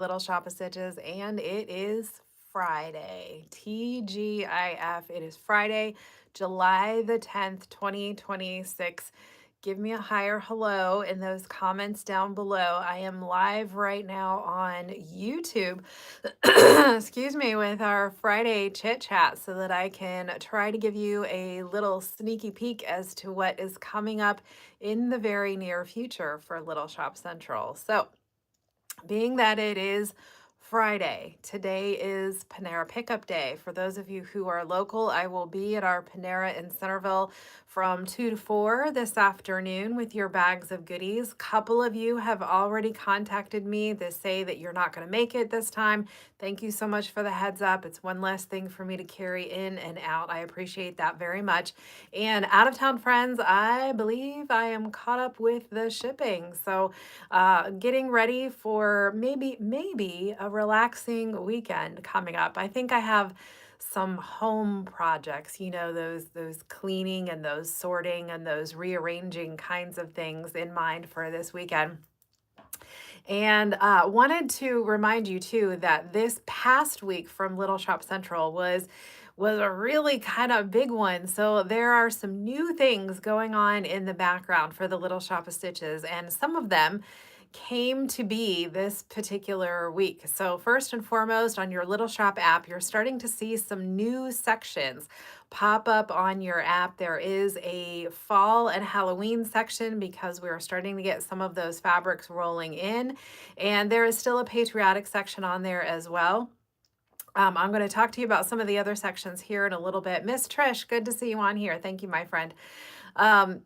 Little Shop of Stitches, and it is Friday. TGIF. It is Friday, July the 10th, 2026. Give me a higher hello in those comments down below. I am live right now on YouTube, excuse me, with our Friday chit chat so that I can try to give you a little sneaky peek as to what is coming up in the very near future for Little Shop Central. So, being that it is Friday, today is Panera Pickup Day. For those of you who are local, I will be at our Panera in Centerville from 2 to 4 this afternoon with your bags of goodies. Couple of you have already contacted me to say that you're not going to make it this time. Thank you so much for the heads up. It's one less thing for me to carry in and out. I appreciate that very much. And out of town friends, I believe I am caught up with the shipping. So getting ready for maybe a relaxing weekend coming up. I think I have some home projects, those cleaning and those sorting and those rearranging kinds of things in mind for this weekend. And wanted to remind you too that this past week from Little Shop Central was a really kind of big one. So there are some new things going on in the background for the Little Shop of Stitches, and some of them came to be this particular week. So, first and foremost, on your Little Shop app, you're starting to see some new sections pop up on your app. There is a fall and Halloween section because we're starting to get some of those fabrics rolling in. And there is still a patriotic section on there as well. I'm going to talk to you about some of the other sections here in a little bit. Miss Trish, good to see you on here. Thank you, my friend. Um,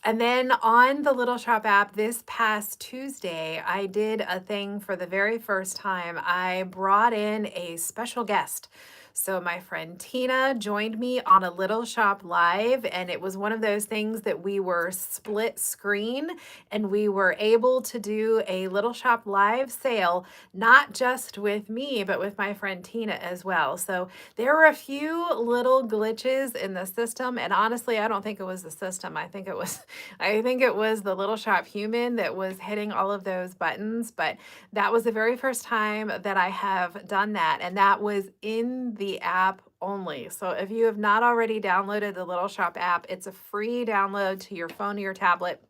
and then on the Little Shop app this past Tuesday, I did a thing for the very first time. I brought in a special guest. So my friend Tina joined me on a Little Shop Live, and it was one of those things that we were split screen and we were able to do a Little Shop Live sale, not just with me, but with my friend Tina as well. So there were a few little glitches in the system, and honestly, I don't think it was the system. I think it was the Little Shop human that was hitting all of those buttons, but that was the very first time that I have done that, and that was in the app only. So if you have not already downloaded the Little Shop app, it's a free download to your phone or your tablet,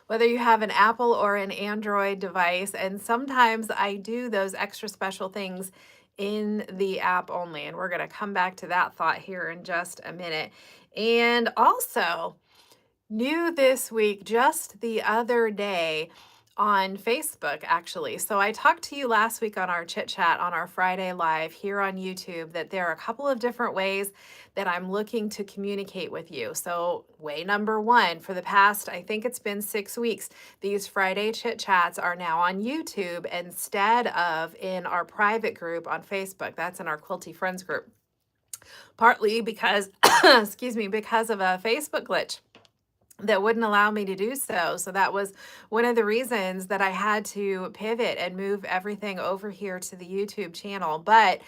whether you have an Apple or an Android device. And sometimes I do those extra special things in the app only. And we're going to come back to that thought here in just a minute. And also, new this week, just the other day on Facebook, actually. So I talked to you last week on our chit chat on our Friday live here on YouTube that there are a couple of different ways that I'm looking to communicate with you. So, way number one, for the past, I think it's been 6 weeks, these Friday chit chats are now on YouTube instead of in our private group on Facebook. That's in our Quilty Friends group. Partly because, excuse me, because of a Facebook glitch that wouldn't allow me to do so. So that was one of the reasons that I had to pivot and move everything over here to the YouTube channel. But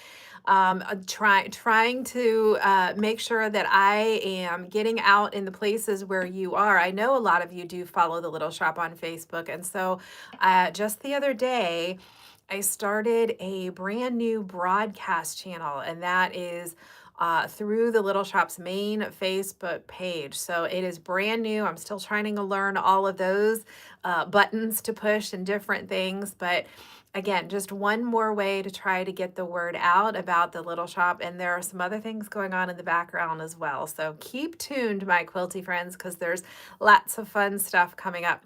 trying to make sure that I am getting out in the places where you are. I know a lot of you do follow the Little Shop on Facebook, and so just the other day, I started a brand new broadcast channel, and that is through the Little Shop's main Facebook page. So it is brand new. I'm still trying to learn all of those buttons to push and different things. But again, just one more way to try to get the word out about the Little Shop. And there are some other things going on in the background as well. So keep tuned, my quilty friends, because there's lots of fun stuff coming up.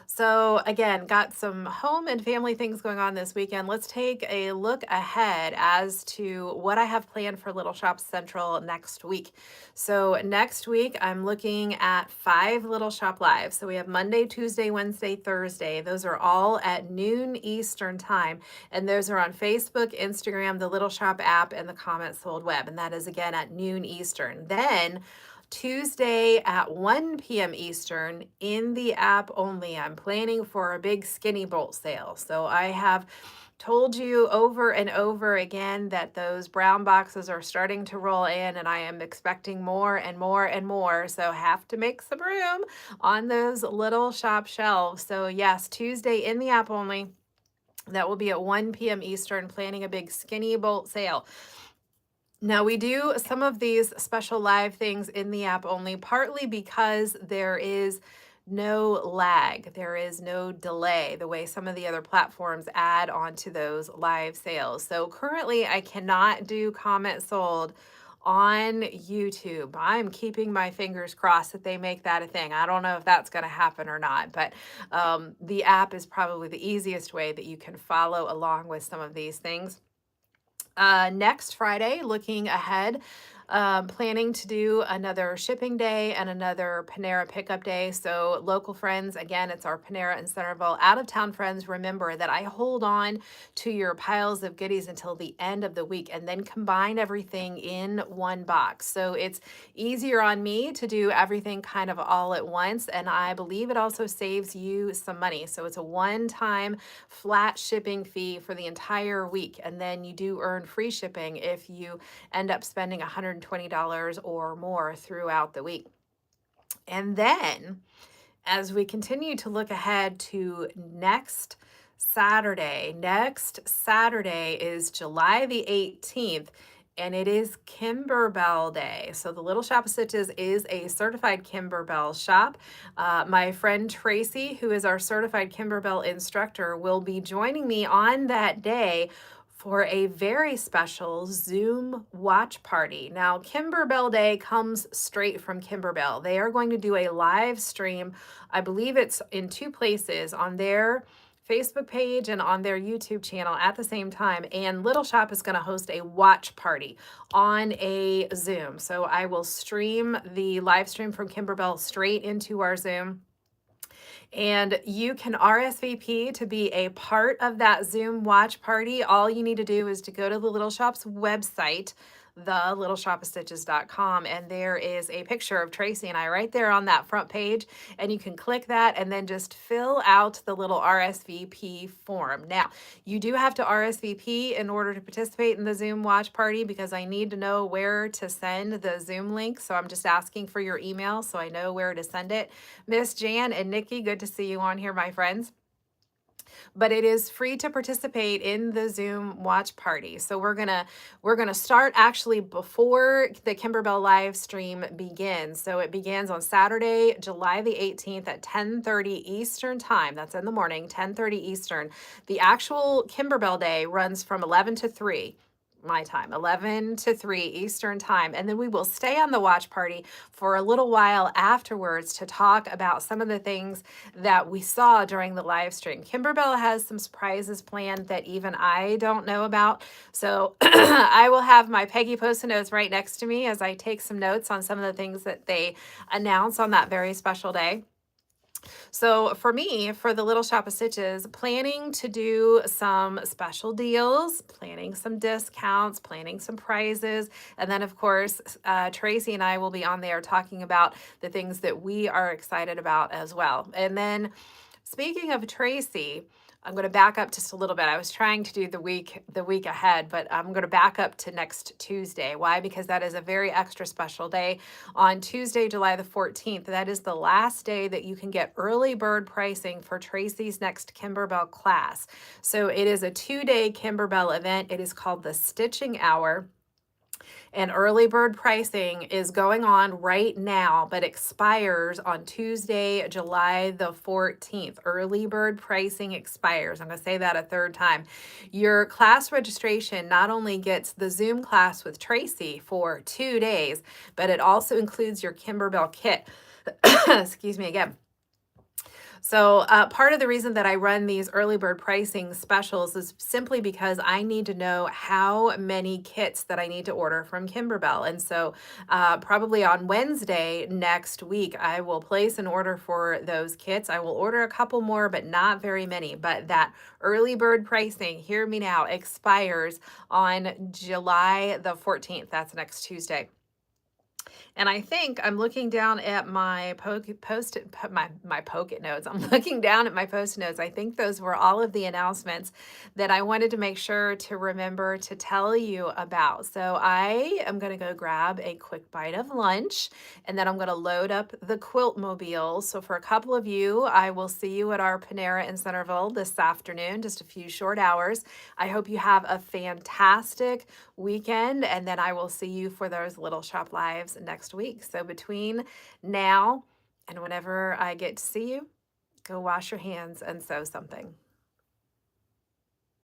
So, again, got some home and family things going on this weekend. Let's take a look ahead as to what I have planned for Little Shop Central next week. So, next week, I'm looking at 5 Little Shop Lives. So, we have Monday, Tuesday, Wednesday, Thursday. Those are all at noon Eastern Time. And those are on Facebook, Instagram, the Little Shop app, and the Comments Sold Web. And that is again at noon Eastern. Then, Tuesday at 1 p.m. Eastern in the app only, I'm planning for a big skinny bolt sale. So I have told you over and over again that those brown boxes are starting to roll in, and I am expecting more and more and more. So have to make some room on those Little Shop shelves. So yes, Tuesday in the app only. That will be at 1 p.m. Eastern, planning a big skinny bolt sale. Now, we do some of these special live things in the app only, partly because there is no lag, there is no delay, the way some of the other platforms add onto those live sales. So currently, I cannot do comment sold on YouTube. I'm keeping my fingers crossed that they make that a thing. I don't know if that's going to happen or not, but the app is probably the easiest way that you can follow along with some of these things. Next Friday, looking ahead, planning to do another shipping day and another Panera pickup day. So, local friends, again, it's our Panera in Centerville. Out of town friends, remember that I hold on to your piles of goodies until the end of the week and then combine everything in one box. So, it's easier on me to do everything kind of all at once. And I believe it also saves you some money. So, it's a one time flat shipping fee for the entire week. And then you do earn free shipping if you end up spending $120 or more throughout the week. And then as we continue to look ahead to next Saturday is July the 18th, and it is Kimberbell Day. So the Little Shop of Stitches is a certified Kimberbell shop. My friend Tracy, who is our certified Kimberbell instructor, will be joining me on that day for a very special Zoom watch party. Now, Kimberbell Day comes straight from Kimberbell. They are going to do a live stream. I believe it's in two places, on their Facebook page and on their YouTube channel at the same time. And Little Shop is going to host a watch party on a Zoom. So I will stream the live stream from Kimberbell straight into our Zoom. And you can RSVP to be a part of that Zoom watch party. All you need to do is to go to the Little Shop's website, thelittleshopofstitches.com, and there is a picture of Tracy and I right there on that front page, and you can click that and then just fill out the little RSVP form. Now, you do have to RSVP in order to participate in the Zoom watch party because I need to know where to send the Zoom link, so I'm just asking for your email so I know where to send it. Miss Jan and Nikki, good to see you on here, my friends. But it is free to participate in the Zoom watch party. So we're gonna start actually before the Kimberbell live stream begins. So it begins on Saturday, July the 18th at 10:30 Eastern time. That's in the morning, 10:30 Eastern. The actual Kimberbell day runs from 11 to 3 my time, 11 to 3 Eastern time. And then we will stay on the watch party for a little while afterwards to talk about some of the things that we saw during the live stream. Kimberbell has some surprises planned that even I don't know about. So I will have my Peggy Post-it notes right next to me as I take some notes on some of the things that they announce on that very special day. So for me, for the Little Shop of Stitches, planning to do some special deals, planning some discounts, planning some prizes, and then of course, Tracy and I will be on there talking about the things that we are excited about as well. And then speaking of Tracy, I'm going to back up just a little bit. I was trying to do the week ahead, but I'm going to back up to next Tuesday. Why? Because that is a very extra special day. On Tuesday, July the 14th, that is the last day that you can get early bird pricing for Tracy's next Kimberbell class. So it is a 2-day Kimberbell event. It is called the Stitching Hour. And early bird pricing is going on right now, but expires on Tuesday, July the 14th. Early bird pricing expires. I'm going to say that a third time. Your class registration not only gets the Zoom class with Tracy for 2 days, but it also includes your Kimberbell kit. Excuse me again. So part of the reason that I run these early bird pricing specials is simply because I need to know how many kits that I need to order from Kimberbell. And so probably on Wednesday next week, I will place an order for those kits. I will order a couple more, but not very many. But that early bird pricing, hear me now, expires on July the 14th. That's next Tuesday. And I think I'm looking down at my my pocket notes. I'm looking down at my post notes. I think those were all of the announcements that I wanted to make sure to remember to tell you about. So I am going to go grab a quick bite of lunch, and then I'm going to load up the quilt mobile. So for a couple of you, I will see you at our Panera in Centerville this afternoon, just a few short hours. I hope you have a fantastic weekend, and then I will see you for those Little Shop Lives next week. So between now and whenever I get to see you, go wash your hands and sew something.